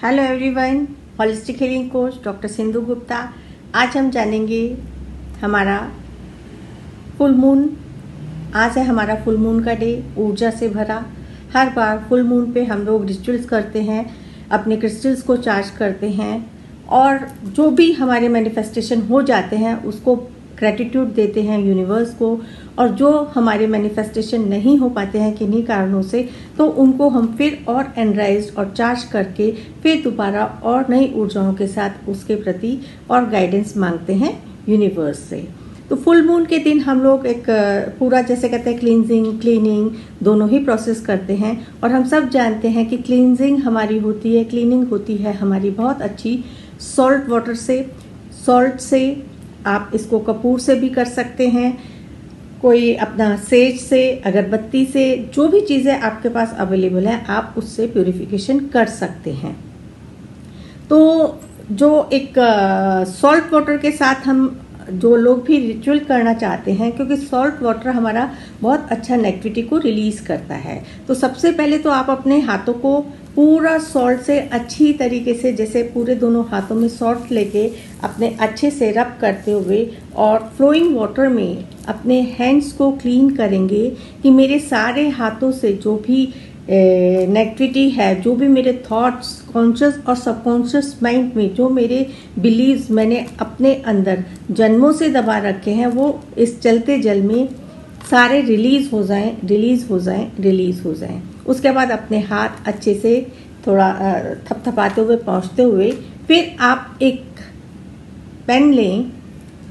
Hello everyone, holistic healing coach doctor Sindhu Gupta. आज हम जानेंगे हमारा फुल मून। आज है हमारा फुल मून का डे, ऊर्जा से भरा। हर बार फुल मून पे हम लोग रिचुअल्स करते हैं, अपने क्रिस्टल्स को चार्ज करते हैं और जो भी हमारे मैनिफेस्टेशन हो जाते हैं उसको ग्रेटिट्यूड देते हैं यूनिवर्स को। और जो हमारे मैनिफेस्टेशन नहीं हो पाते हैं किन्हीं कारणों से, तो उनको हम फिर और एनराइज और चार्ज करके फिर दोबारा और नई ऊर्जाओं के साथ उसके प्रति और गाइडेंस मांगते हैं यूनिवर्स से। तो फुल मून के दिन हम लोग एक पूरा जैसे कहते हैं क्लींजिंग क्लीनिंग दोनों ही प्रोसेस करते हैं। और हम सब जानते हैं कि क्लींजिंग हमारी होती है, क्लीनिंग होती है हमारी बहुत अच्छी सॉल्ट वाटर से। सॉल्ट से आप इसको कपूर से भी कर सकते हैं, कोई अपना सेज से, अगरबत्ती से, जो भी चीज़ें आपके पास अवेलेबल है आप उससे प्यूरिफिकेशन कर सकते हैं। तो जो एक सॉल्ट वाटर के साथ हम जो लोग भी रिचुअल करना चाहते हैं, क्योंकि सॉल्ट वाटर हमारा बहुत अच्छा नेगेटिविटी को रिलीज करता है। तो सबसे पहले तो आप अपने हाथों को पूरा सॉल्ट से अच्छी तरीके से, जैसे पूरे दोनों हाथों में सॉल्ट लेके अपने अच्छे से रब करते हुए और फ्लोइंग वाटर में अपने हैंड्स को क्लीन करेंगे कि मेरे सारे हाथों से जो भी नेगेटिविटी है, जो भी मेरे थॉट्स कॉन्शियस और सबकॉन्शियस माइंड में जो मेरे बिलीव्स मैंने अपने अंदर जन्मों से दबा रखे हैं, वो इस चलते जल में सारे रिलीज हो जाएं, रिलीज हो जाएं, रिलीज हो जाएं। उसके बाद अपने हाथ अच्छे से थोड़ा थपथपाते हुए पहुँचते हुए फिर आप एक पेन लें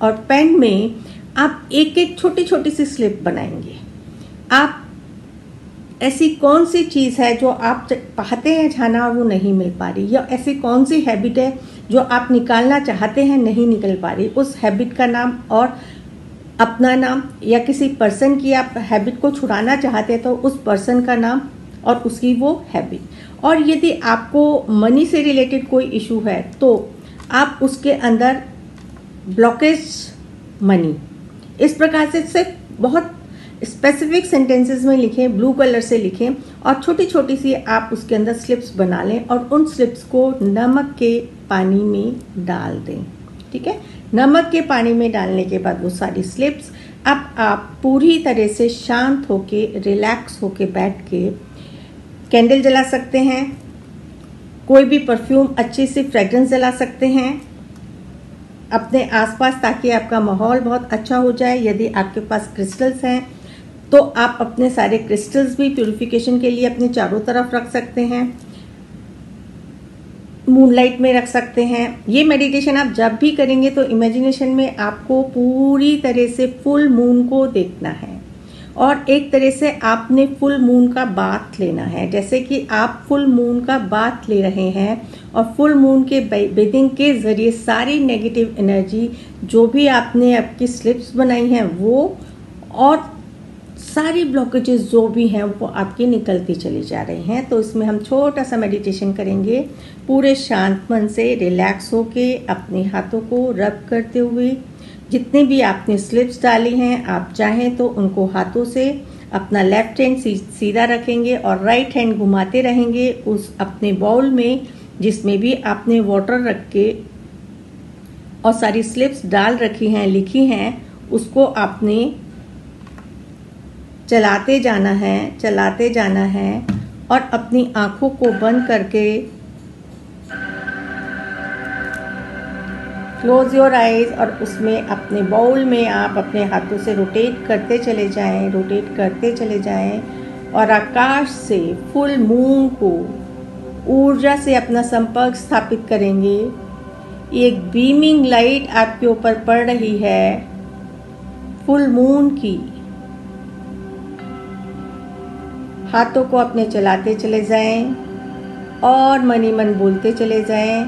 और पेन में आप एक एक छोटी छोटी सी स्लिप बनाएंगे। आप ऐसी कौन सी चीज़ है जो आप चाहते हैं जाना और वो नहीं मिल पा रही, या ऐसी कौन सी हैबिट है जो आप निकालना चाहते हैं नहीं निकल पा रही, उस हैबिट का नाम और अपना नाम, या किसी पर्सन की आप हैबिट को छुड़ाना चाहते हैं तो उस पर्सन का नाम और उसकी वो हैबिट। और यदि आपको मनी से रिलेटेड कोई इशू है तो आप उसके अंदर ब्लॉकेज मनी, इस प्रकार से सिर्फ बहुत स्पेसिफिक सेंटेंसेस में लिखें, ब्लू कलर से लिखें और छोटी छोटी सी आप उसके अंदर स्लिप्स बना लें और उन स्लिप्स को नमक के पानी में डाल दें। ठीक है, नमक के पानी में डालने के बाद वो सारी स्लिप्स अब आप पूरी तरह से शांत होके रिलैक्स होके बैठ के कैंडल जला सकते हैं, कोई भी परफ्यूम अच्छी सी फ्रेग्रेंस जला सकते हैं अपने आसपास, ताकि आपका माहौल बहुत अच्छा हो जाए। यदि आपके पास क्रिस्टल्स हैं तो आप अपने सारे क्रिस्टल्स भी प्यूरिफिकेशन के लिए अपने चारों तरफ रख सकते हैं, मूनलाइट में रख सकते हैं। ये मेडिटेशन आप जब भी करेंगे तो इमेजिनेशन में आपको पूरी तरह से फुल मून को देखना है और एक तरह से आपने फुल मून का बाथ लेना है, जैसे कि आप फुल मून का बाथ ले रहे हैं और फुल मून के बेदिंग के जरिए सारी नेगेटिव एनर्जी जो भी आपने आपकी स्लिप्स बनाई हैं वो और सारी ब्लॉकेजेस जो भी हैं वो आपकी निकलती चली जा रही हैं। तो इसमें हम छोटा सा मेडिटेशन करेंगे, पूरे शांत मन से रिलैक्स होके अपने हाथों को रब करते हुए। जितने भी आपने स्लिप्स डाली हैं आप चाहें तो उनको हाथों से अपना लेफ्ट हैंड सीधा रखेंगे और राइट हैंड घुमाते रहेंगे उस अपने बाउल में जिसमें भी आपने वाटर रख के और सारी स्लिप्स डाल रखी हैं, लिखी हैं, उसको आपने चलाते जाना है, चलाते जाना है और अपनी आंखों को बंद करके क्लोज योर आइज और उसमें अपने बाउल में आप अपने हाथों से रोटेट करते चले जाएं, रोटेट करते चले जाएं और आकाश से फुल मून को ऊर्जा से अपना संपर्क स्थापित करेंगे। एक बीमिंग लाइट आपके ऊपर पड़ रही है फुल मून की। हाथों को अपने चलाते चले जाएं और मनी मन बोलते चले जाएं,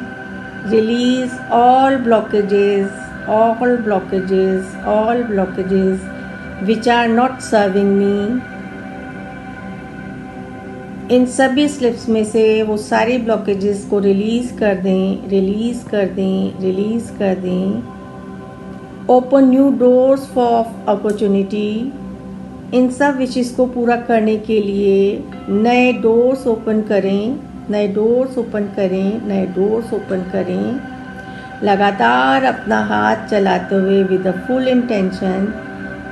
release all blockages, all blockages, all blockages which are not serving me. इन सभी स्लिप्स में से वो सारे ब्लॉकेजेस को रिलीज कर दें, रिलीज कर दें, रिलीज कर दें। Open new doors for opportunity. इन सब विशेष को पूरा करने के लिए नए डोर्स ओपन करें, नए डोर्स ओपन करें, नए डोर्स ओपन करें। लगातार अपना हाथ चलाते हुए विद अ फुल इंटेंशन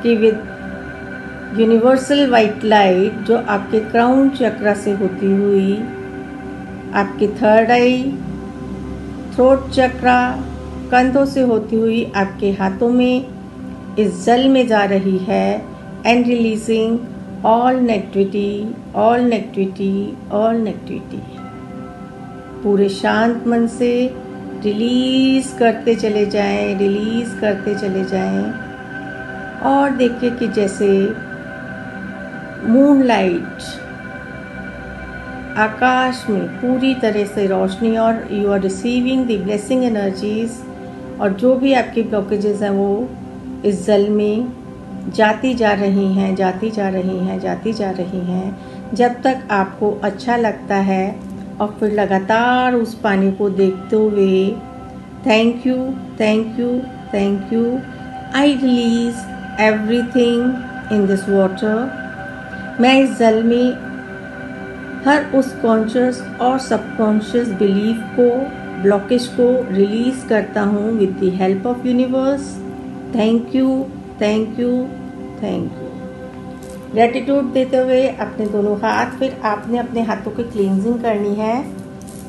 कि विद यूनिवर्सल वाइट लाइट जो आपके क्राउन चक्र से होती हुई आपके थर्ड आई, थ्रोट चक्र, कंधों से होती हुई आपके हाथों में इस जल में जा रही है and releasing all negativity, all negativity, all negativity. पूरे शांत मन से रिलीज करते चले जाएं, रिलीज करते चले जाएं और देखिए कि जैसे मूनलाइट आकाश में पूरी तरह से रोशनी और you are receiving the blessing energies और जो भी आपकी ब्लॉकेजेस हैं वो इस जल में जाती जा रही हैं, जाती जा रही हैं, जाती जा रही हैं जब तक आपको अच्छा लगता है। और फिर लगातार उस पानी को देखते हुए thank you, thank you, thank you, I release everything in this water. मैं इस जल में हर उस कॉन्शियस और सबकॉन्शियस बिलीफ को, ब्लॉकेज को रिलीज करता हूँ with the help of universe. Thank you, thank you, thank you. Gratitude देते हुए अपने दोनों हाथ, फिर आपने अपने हाथों की क्लींजिंग करनी है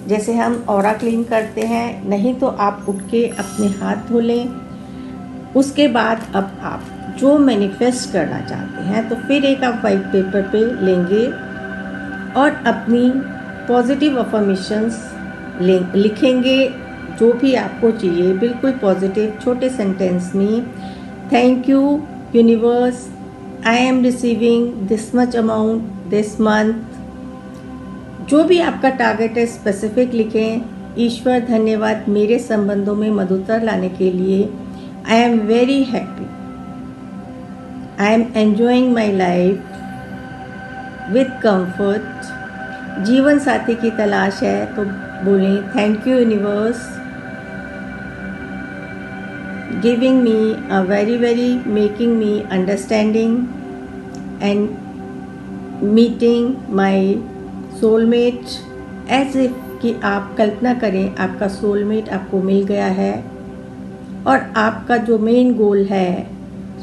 जैसे हम ऑरा क्लीन करते हैं, नहीं तो आप उठ के अपने हाथ धो लें। उसके बाद अब आप जो मैनिफेस्ट करना चाहते हैं तो फिर एक आप वाइट पेपर पे लेंगे और अपनी पॉजिटिव अफर्मेशंस लिखेंगे जो भी आपको चाहिए, बिल्कुल पॉजिटिव छोटे सेंटेंस में। Thank you universe, I am receiving this much amount this month. जो भी आपका टारगेट है स्पेसिफिक लिखें। ईश्वर धन्यवाद मेरे संबंधों में मधुरता लाने के लिए। I am very happy, I am enjoying my life with comfort. जीवन साथी की तलाश है तो बोलें thank you universe giving me a very making me understanding and meeting my soulmate. As if कि आप कल्पना करें आपका सोलमेट आपको मिल गया है और आपका जो मेन गोल है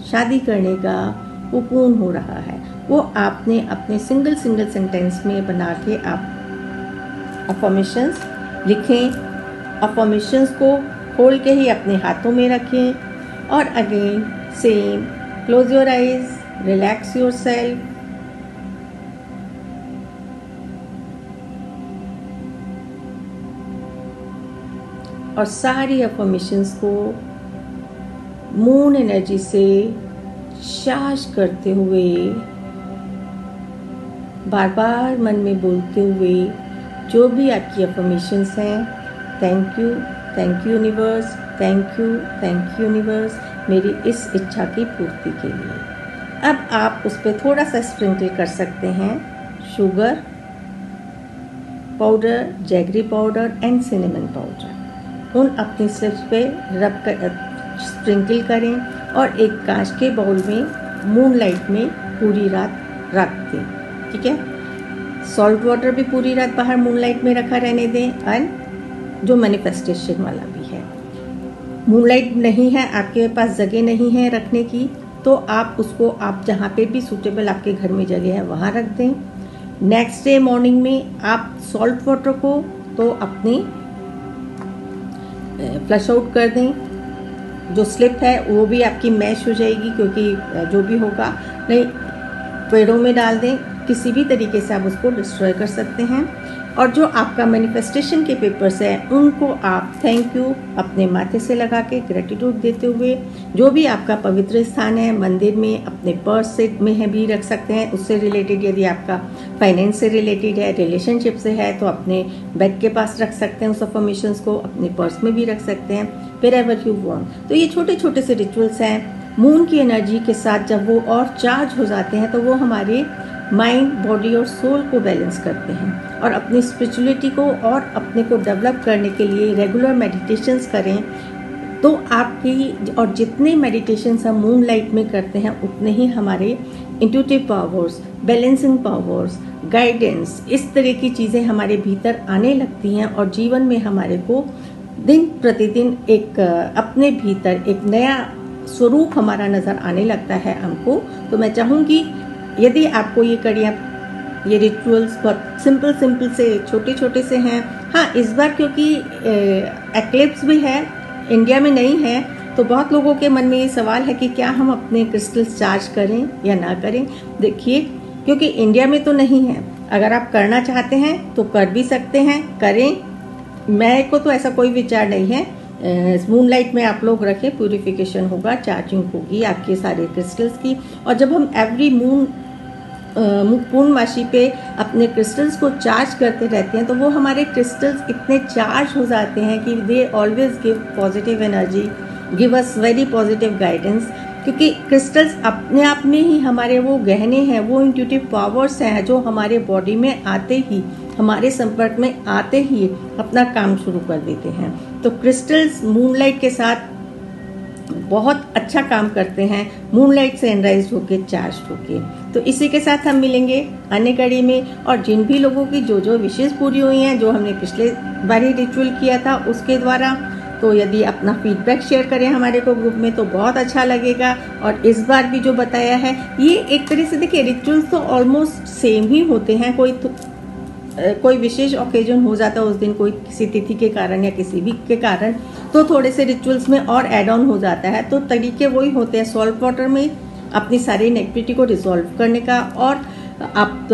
शादी करने का वो पूर्ण हो रहा है। वो आपने अपने सिंगल सेंटेंस में बना के आप अफर्मेशंस लिखें। अफर्मेशंस को खोल के ही अपने हाथों में रखें और again same, close your eyes, relax your self. और सारी अफर्मेशंस को मून एनर्जी से चार्ज करते हुए बार बार मन में बोलते हुए जो भी आपकी अफर्मेशंस हैं, thank you universe, thank you universe मेरी इस इच्छा की पूर्ति के लिए। अब आप उस पर थोड़ा सा स्प्रिंकल कर सकते हैं sugar powder, jaggery powder and cinnamon powder. उन अपनी स्लिप्स पे रब कर स्प्रिंकल करें और एक कांच के बाउल में मूनलाइट में पूरी रात रख दें। ठीक है, सॉल्ट वाटर भी पूरी रात बाहर मूनलाइट में रखा रहने दें। एंड जो मैनिफेस्टेशन वाला भी है, मूनलाइट नहीं है आपके पास, जगह नहीं है रखने की, तो आप उसको आप जहाँ पे भी सूटेबल आपके घर में जगह है वहाँ रख दें। नेक्स्ट डे मॉर्निंग में आप सॉल्ट वाटर को तो अपनी फ्लश आउट कर दें। जो स्लिप है वो भी आपकी मैश हो जाएगी, क्योंकि जो भी होगा नहीं पेड़ों में डाल दें, किसी भी तरीके से आप उसको डिस्ट्रॉय कर सकते हैं। और जो आपका मैनिफेस्टेशन के पेपर्स हैं उनको आप थैंक यू अपने माथे से लगा के ग्रेटिट्यूड देते हुए, जो भी आपका पवित्र स्थान है मंदिर में, अपने पर्स से में है भी रख सकते हैं। उससे रिलेटेड यदि आपका फाइनेंस से रिलेटेड है, रिलेशनशिप से है, तो अपने बेड के पास रख सकते हैं उस अफर्मेशंस को, अपने पर्स में भी रख सकते हैं, वेयर एवर यू वांट। तो ये छोटे छोटे से रिचुअल्स हैं। मून की एनर्जी के साथ जब वो और चार्ज हो जाते हैं तो वो हमारे माइंड, बॉडी और सोल को बैलेंस करते हैं। और अपनी स्पिरिचुअलिटी को और अपने को डेवलप करने के लिए रेगुलर मेडिटेशंस करें तो आपकी, और जितने मेडिटेशंस हम मून लाइट में करते हैं उतने ही हमारे intuitive powers, balancing powers, guidance, इस तरह की चीज़ें हमारे भीतर आने लगती हैं और जीवन में हमारे को दिन प्रतिदिन एक अपने भीतर एक नया स्वरूप हमारा नज़र आने लगता है हमको। तो मैं चाहूँगी यदि आपको ये कड़ियाँ, ये रिचुअल्स बहुत सिंपल से छोटे छोटे से हैं। हाँ, इस बार क्योंकि एक्लिप्स भी है, इंडिया में नहीं है, तो बहुत लोगों के मन में ये सवाल है कि क्या हम अपने क्रिस्टल्स चार्ज करें या ना करें। देखिए, क्योंकि इंडिया में तो नहीं है, अगर आप करना चाहते हैं तो कर भी सकते हैं, करें। मैं को तो ऐसा कोई विचार नहीं है। मूनलाइट में आप लोग रखें, प्यूरिफिकेशन होगा, चार्जिंग होगी आपके सारे क्रिस्टल्स की। और जब हम एवरी पूर्णमासी पे अपने क्रिस्टल्स को चार्ज करते रहते हैं तो वो हमारे क्रिस्टल्स इतने चार्ज हो जाते हैं कि they always give positive energy, give us very positive guidance. क्योंकि क्रिस्टल्स अपने आप में ही हमारे वो गहने हैं, वो इंट्यूटिव पावर्स हैं जो हमारे बॉडी में आते ही, हमारे संपर्क में आते ही अपना काम शुरू कर देते हैं। तो क्रिस्टल्स मूनलाइट के साथ बहुत अच्छा काम करते हैं, मूनलाइट से एनराइज होके, चार्ज होके। तो इसी के साथ हम मिलेंगे अन्य कड़ी में। और जिन भी लोगों की जो जो विशेष पूरी हुई हैं, जो हमने पिछले बार ही रिचुअल किया था उसके द्वारा, तो यदि अपना फीडबैक शेयर करें हमारे को ग्रुप में तो बहुत अच्छा लगेगा। और इस बार भी जो बताया है, ये एक तरह से देखिए रिचुअल्स तो ऑलमोस्ट सेम ही होते हैं। कोई विशेष ओकेजन हो जाता है उस दिन, कोई किसी तिथि के कारण या किसी भी के कारण, तो थोड़े से रिचुअल्स में और एड ऑन हो जाता है। तो तरीके वही होते हैं, सॉल्ट वाटर में अपनी सारी नेगेटिविटी को रिजॉल्व करने का, और आप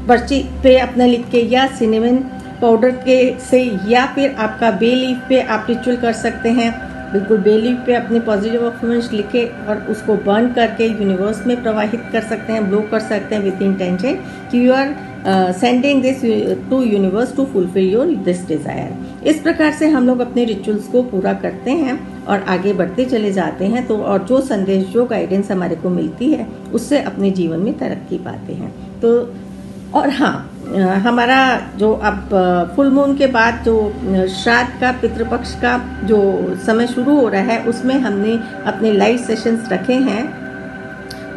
पर्ची पे अपना लिख के या सिनेमन पाउडर के से या फिर आपका बे लीफ पे आप रिचुअल कर सकते हैं। बिल्कुल बे लीफ पे अपने पॉजिटिव अफर्मेशंस लिखे और उसको बर्न करके यूनिवर्स में प्रवाहित कर सकते हैं, ब्लो कर सकते हैं विद इंटेंशन कि you are sending this to universe to fulfil your this desire. इस प्रकार से हम लोग अपने रिचुअल्स को पूरा करते हैं और आगे बढ़ते चले जाते हैं। तो और जो संदेश, जो गाइडेंस हमारे को मिलती है, उससे अपने जीवन में तरक्की पाते हैं। तो और हाँ, हमारा जो अब फुल मून के बाद जो श्राद्ध का, पितृपक्ष का जो समय शुरू हो रहा है, उसमें हमने अपने लाइव सेशंस रखे हैं।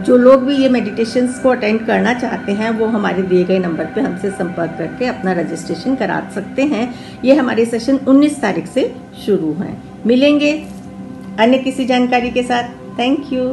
जो लोग भी ये मेडिटेशंस को अटेंड करना चाहते हैं वो हमारे दिए गए नंबर पे हमसे संपर्क करके अपना रजिस्ट्रेशन करा सकते हैं। ये हमारे सेशन 19 तारीख से शुरू हैं। मिलेंगे अन्य किसी जानकारी के साथ। Thank you.